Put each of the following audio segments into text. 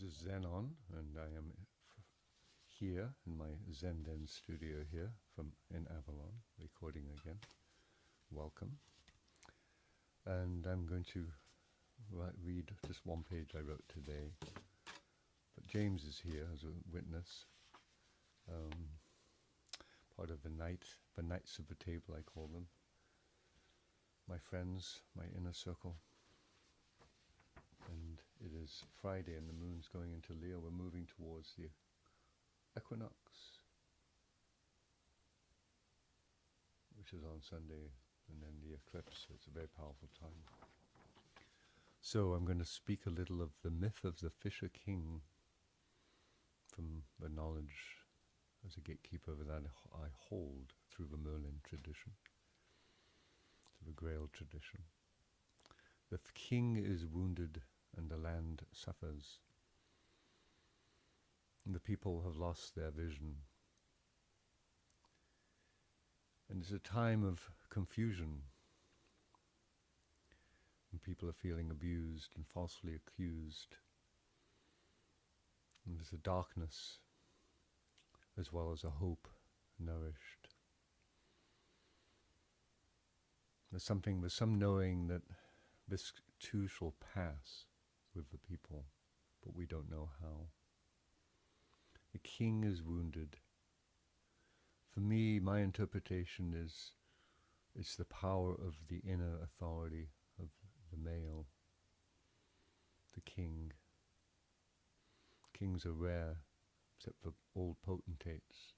This is Zenon, and I am here in my Zen studio here in Avalon, recording again. Welcome. And I'm going to read just one page I wrote today. But James is here as a witness. Part of the Knights of the Table, I call them. My friends, my inner circle. And it is Friday and the moon's going into Leo. We're moving towards the equinox, which is on Sunday, and then the eclipse. So it's a very powerful time. So I'm going to speak a little of the myth of the Fisher King from the knowledge as a gatekeeper that I hold through the Merlyn tradition, through the Grail tradition. The king is wounded and the land suffers. And the people have lost their vision. And it's a time of confusion. And people are feeling abused and falsely accused. And there's a darkness as well as a hope nourished. There's some knowing that this too shall pass with the people, but we don't know how. The king is wounded. For me, my interpretation is it's the power of the inner authority of the male, the king. Kings are rare, except for old potentates.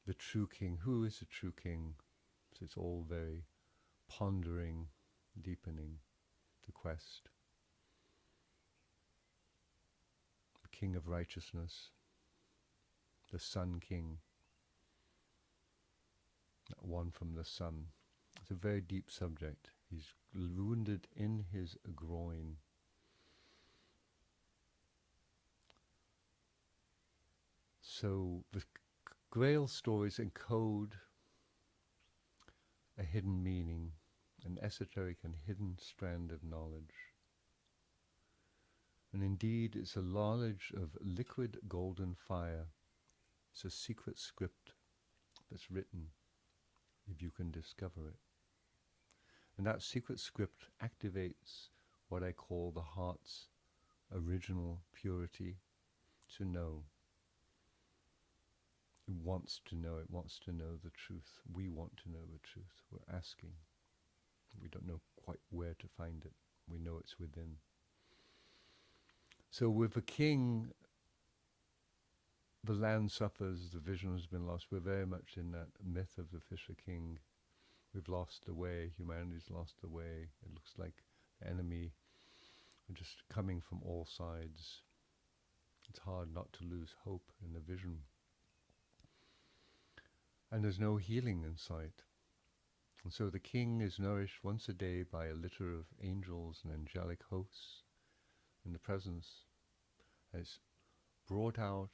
The true king, who is the true king? So it's all very pondering, deepening the quest. The king of righteousness, the sun king, that one from the sun. It's a very deep subject. He's wounded in his groin. So the Grail stories encode a hidden meaning, an esoteric and hidden strand of knowledge. And indeed, it's a knowledge of liquid golden fire. It's a secret script that's written, if you can discover it. And that secret script activates what I call the heart's original purity to know. It wants to know the truth. We want to know the truth. We're asking. We don't know quite where to find it. We know it's within. So with the king, the land suffers, the vision has been lost. We're very much in that myth of the Fisher King. We've lost the way, humanity's lost the way. It looks like the enemy are just coming from all sides. It's hard not to lose hope in the vision. And there's no healing in sight. And so the king is nourished once a day by a litter of angels and angelic hosts in the presence. And it's brought out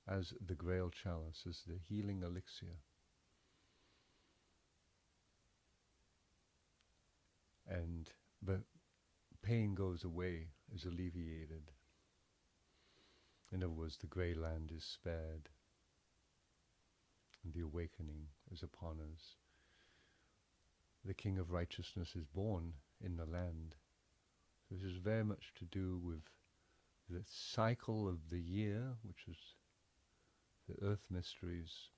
as the Grail chalice, as the healing elixir. And the pain goes away, is alleviated. In other words, the grey land is spared. And the awakening is upon us. The King of Righteousness is born in the land. So this is very much to do with the cycle of the year, which is the earth mysteries,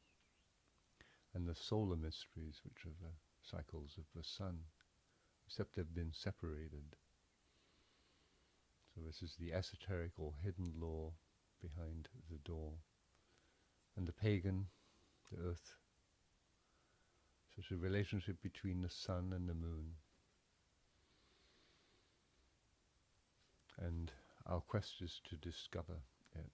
and the solar mysteries, which are the cycles of the sun, except they've been separated. So this is the esoteric or hidden law behind the door. And the pagan, the earth. So it's a relationship between the sun and the moon. And our quest is to discover it.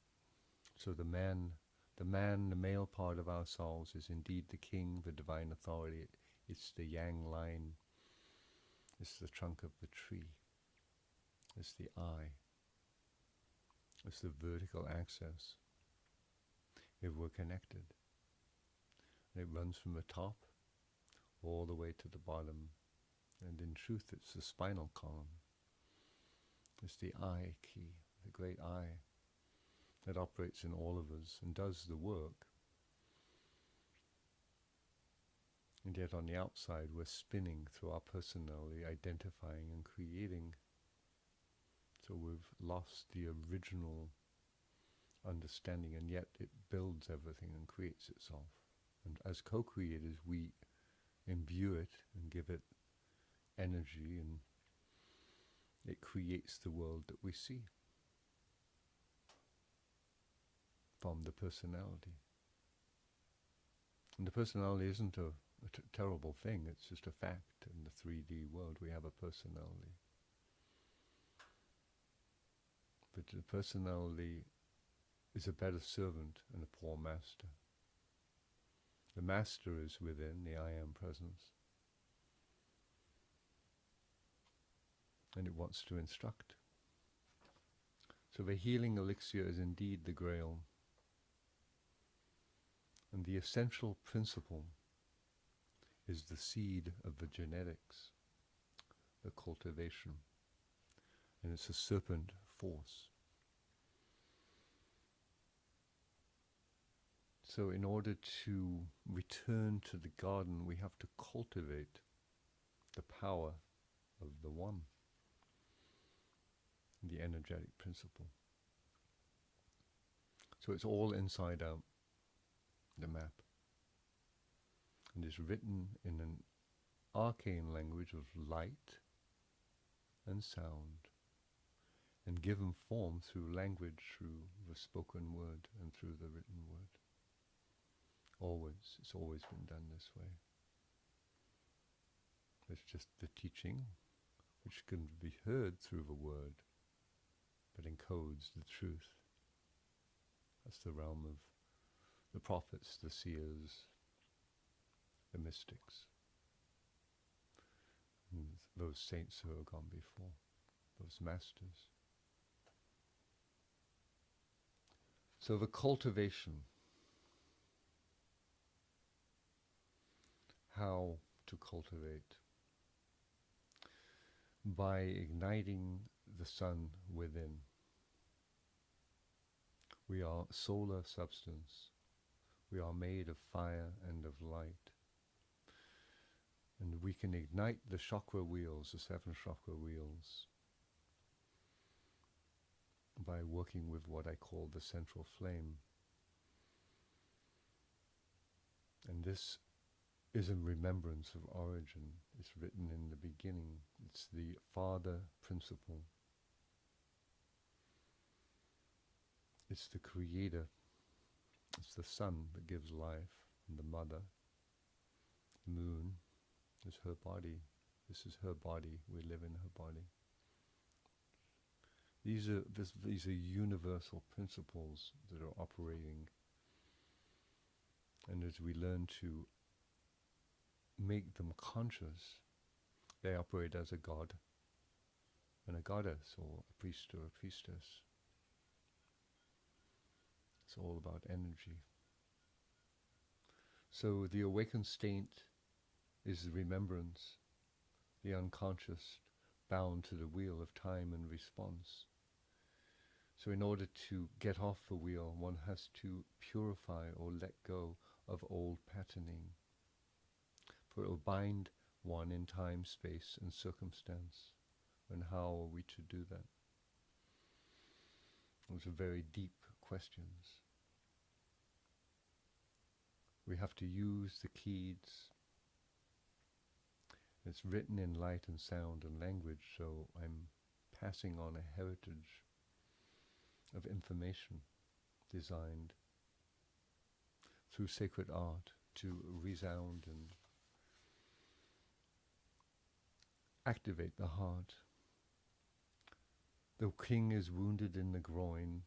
So the male part of our souls is indeed the king, the divine authority. It's the yang line. It's the trunk of the tree. It's the eye. It's the vertical axis. If we're connected. And it runs from the top all the way to the bottom. And in truth, it's the spinal column. The It's the I key, the great I, that operates in all of us and does the work. And yet on the outside we're spinning through our personality, identifying and creating. So we've lost the original understanding, and yet it builds everything and creates itself. And as co-creators we imbue it and give it energy, and it creates the world that we see from the personality. And the personality isn't a terrible thing, it's just a fact. In the 3D world we have a personality. But the personality is a better servant and a poor master. The master is within, the I am presence. And it wants to instruct. So the healing elixir is indeed the Grail. And the essential principle is the seed of the genetics, the cultivation. And it's a serpent force. So in order to return to the garden, we have to cultivate the power of the One, the energetic principle. So it's all inside out, the map. And it's written in an arcane language of light and sound, and given form through language, through the spoken word and through the written word. Always, it's always been done this way. It's just the teaching, which can be heard through the word, but encodes the truth. That's the realm of the prophets, the seers, the mystics, and those saints who have gone before, those masters. So the cultivation, how to cultivate? By igniting the sun within. We are solar substance. We are made of fire and of light. And we can ignite the chakra wheels, the 7 chakra wheels, by working with what I call the central flame. And this is a remembrance of origin. It's written in the beginning. It's the father principle. It's the creator. It's the sun that gives life, and the mother. The moon is her body. This is her body. We live in her body. These are universal principles that are operating. And as we learn to make them conscious, they operate as a god and a goddess, or a priest or a priestess. It's all about energy. So the awakened state is the remembrance, the unconscious bound to the wheel of time and response. So in order to get off the wheel, one has to purify or let go of old patterning. For it will bind one in time, space, and circumstance. And how are we to do that? Those are very deep questions. We have to use the keys. It's written in light and sound and language, so I'm passing on a heritage of information designed through sacred art to resound and activate the heart. The king is wounded in the groin,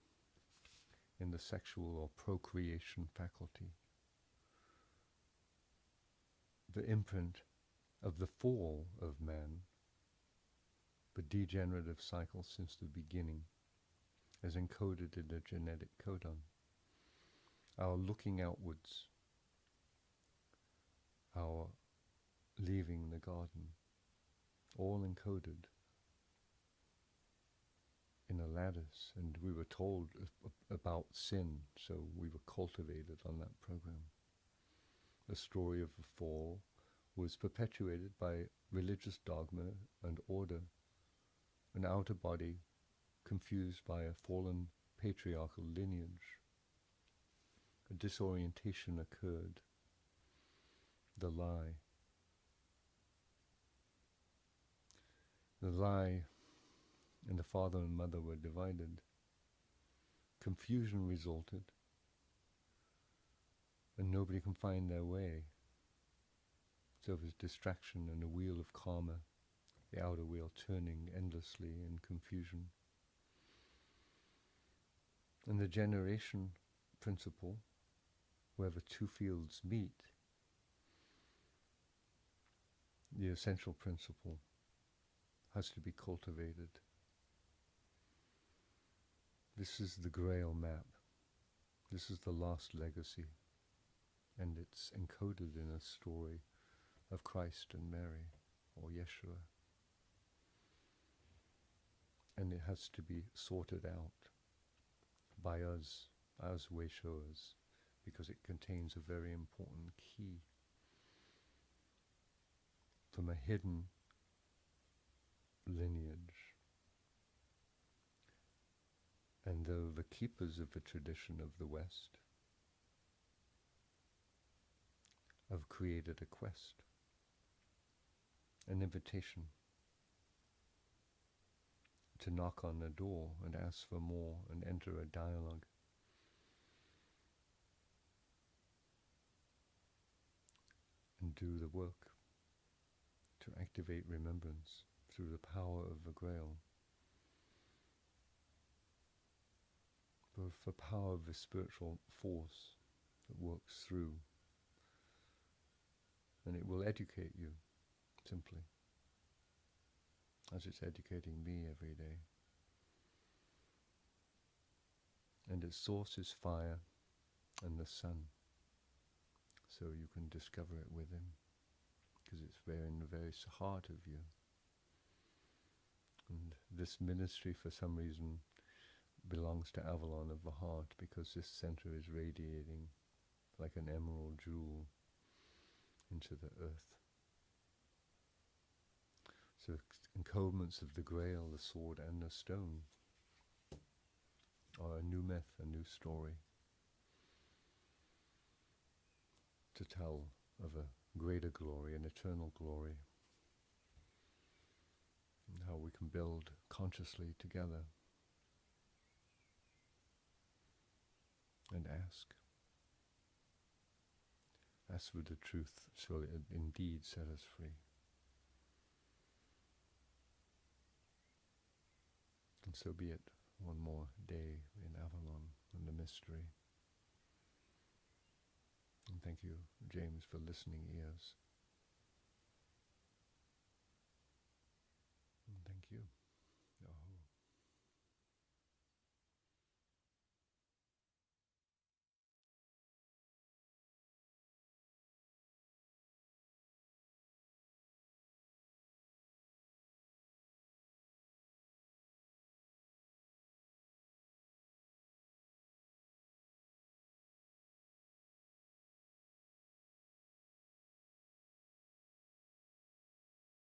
in the sexual or procreation faculty. The imprint of the fall of man, the degenerative cycle since the beginning, is encoded in the genetic codon. Our looking outwards, our leaving the garden, all encoded. lattice, and we were told about sin, so we were cultivated on that program. The story of the fall was perpetuated by religious dogma and order, an outer body confused by a fallen patriarchal lineage. A disorientation occurred. The lie. The lie and the father and mother were divided. Confusion resulted, and nobody can find their way. So there's distraction and a wheel of karma, the outer wheel turning endlessly in confusion. And the generation principle, where the two fields meet, the essential principle has to be cultivated. This is the Grail map. This is the last legacy, and it's encoded in a story of Christ and Mary, or Yeshua. And it has to be sorted out by us as way showers, because it contains a very important key from a hidden lineage. And though the keepers of the tradition of the West have created a quest, an invitation to knock on the door and ask for more and enter a dialogue. And do the work to activate remembrance through the power of the Grail. Both the power of the spiritual force that works through, and it will educate you simply, as it's educating me every day. And its source is fire and the sun, so you can discover it within, because it's there in the very heart of you. And this ministry, for some reason, belongs to Avalon of the heart, because this center is radiating like an emerald jewel into the earth. So encodements of the Grail, the sword and the stone, are a new myth, a new story to tell of a greater glory, an eternal glory, and how we can build consciously together and ask for the truth, so it indeed set us free. And so be it. One more day in Avalon and the mystery. And thank you, James, for listening ears.